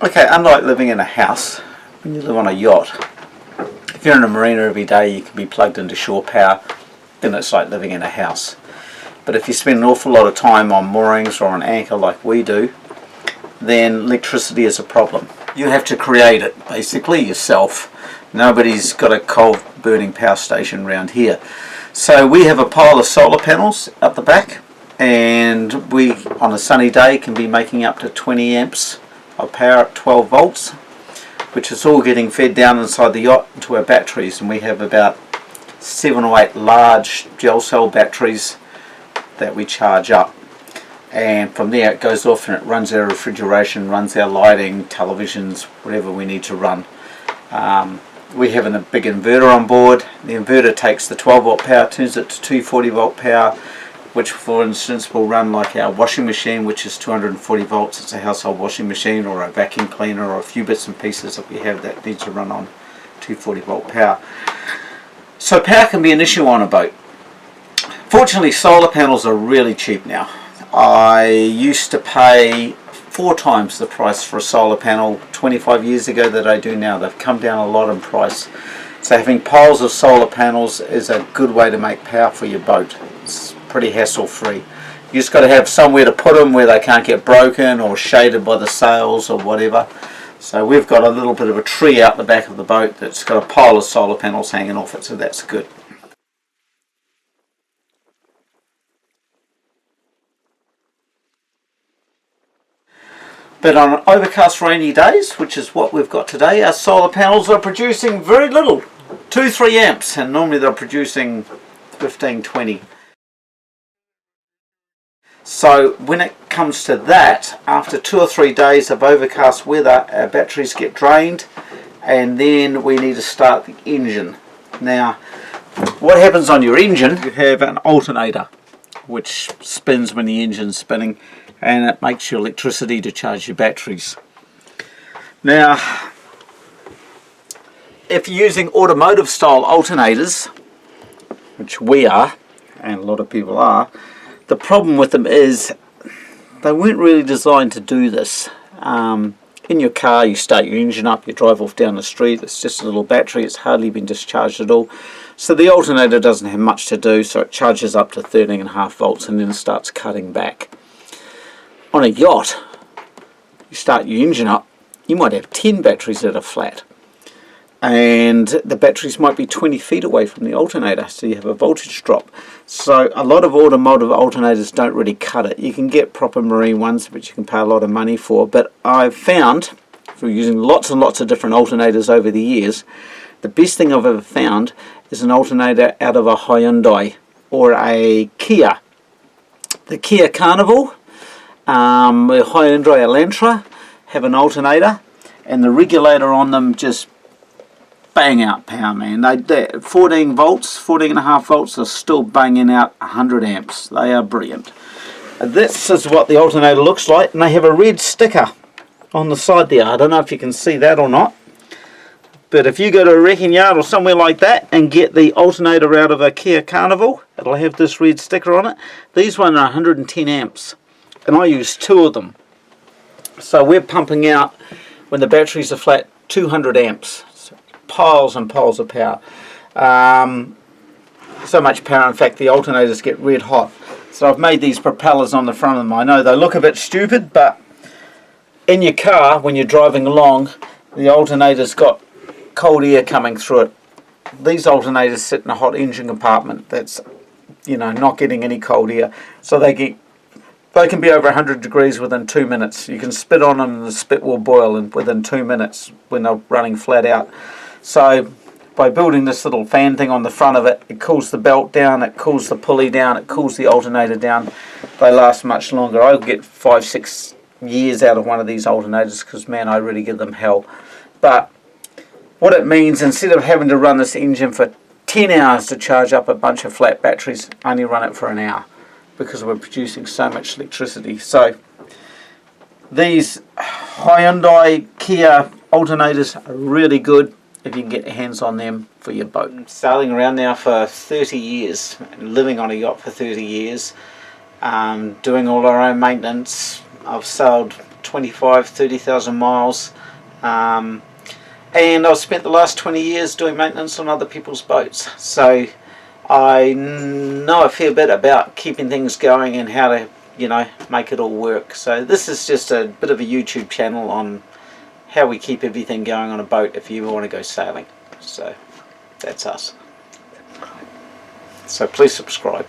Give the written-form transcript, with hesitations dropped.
Okay, unlike living in a house, when you live on a yacht, if you're in a marina every day, you can be plugged into shore power, then it's like living in a house. But if you spend an awful lot of time on moorings or on anchor like we do, then electricity is a problem. You have to create it, basically, yourself. Nobody's got a coal burning power station around here. So we have a pile of solar panels up the back, and we, on a sunny day, can be making up to 20 amps of power at 12 volts, which is all getting fed down inside the yacht into our batteries. And we have about 7 or 8 large gel cell batteries that we charge up, and from there it goes off and it runs our refrigeration, runs our lighting, televisions, whatever we need to run. We have a big inverter on board. The inverter takes the 12 volt power, turns it to 240 volt power, which for instance will run like our washing machine, which is 240 volts. It's a household washing machine or a vacuum cleaner or a few bits and pieces that we have that need to run on 240 volt power. So power can be an issue on a boat. Fortunately, solar panels are really cheap now. I used to pay 4 times the price for a solar panel 25 years ago that I do now. They've come down a lot in price. So having piles of solar panels is a good way to make power for your boat. It's pretty hassle free. You just got to have somewhere to put them where they can't get broken or shaded by the sails or whatever. So we've got a little bit of a tree out the back of the boat that's got a pile of solar panels hanging off it, so that's good. But on overcast rainy days, which is what we've got today, our solar panels are producing very little, 2-3 amps, and normally they're producing 15-20. So when it comes to that, after 2 or 3 days of overcast weather, our batteries get drained, and then we need to start the engine. Now, what happens on your engine, you have an alternator which spins when the engine's spinning, and it makes you electricity to charge your batteries. Now, if you're using automotive style alternators, which we are, and a lot of people are, the problem with them is they weren't really designed to do this. In your car, you start your engine up, you drive off down the street, it's just a little battery, it's hardly been discharged at all. So the alternator doesn't have much to do, so it charges up to 13.5 volts and then it starts cutting back. On a yacht, you start your engine up, you might have 10 batteries that are flat. And the batteries might be 20 feet away from the alternator, so you have a voltage drop. So a lot of automotive alternators don't really cut it. You can get proper marine ones, which you can pay a lot of money for, but I've found, through using lots and lots of different alternators over the years, the best thing I've ever found is an alternator out of a Hyundai or a Kia. The Kia Carnival, the Hyundai Elantra have an alternator, and the regulator on them just bang out power, man. They 14 volts, 14.5 volts are still banging out 100 amps. They are brilliant. This is what the alternator looks like, and they have a red sticker on the side there. I don't know if you can see that or not, but if you go to a wrecking yard or somewhere like that and get the alternator out of a Kia Carnival, it'll have this red sticker on it. These ones are 110 amps, and I use 2 of them. So we're pumping out, when the batteries are flat, 200 amps. Piles and piles of power. So much power, in fact, the alternators get red hot. So I've made these propellers on the front of them. I know they look a bit stupid, but in your car, when you're driving along, the alternator's got cold air coming through it. These alternators sit in a hot engine compartment that's, you know, not getting any cold air. So they can be over 100 degrees within 2 minutes. You can spit on them and the spit will boil within 2 minutes when they're running flat out. So by building this little fan thing on the front of it, it cools the belt down, it cools the pulley down, it cools the alternator down. They last much longer. I'll get 5-6 years out of one of these alternators because, man, I really give them hell. But what it means, instead of having to run this engine for 10 hours to charge up a bunch of flat batteries, I only run it for an hour because we're producing so much electricity. So these Hyundai Kia alternators are really good if you can get your hands on them for your boat. I'm sailing around now for 30 years, living on a yacht for 30 years, doing all our own maintenance. I've sailed 30,000 miles. And I've spent the last 20 years doing maintenance on other people's boats. So I know a fair bit about keeping things going and how to, make it all work. So this is just a bit of a YouTube channel on how we keep everything going on a boat if you want to go sailing. So that's us. So please subscribe.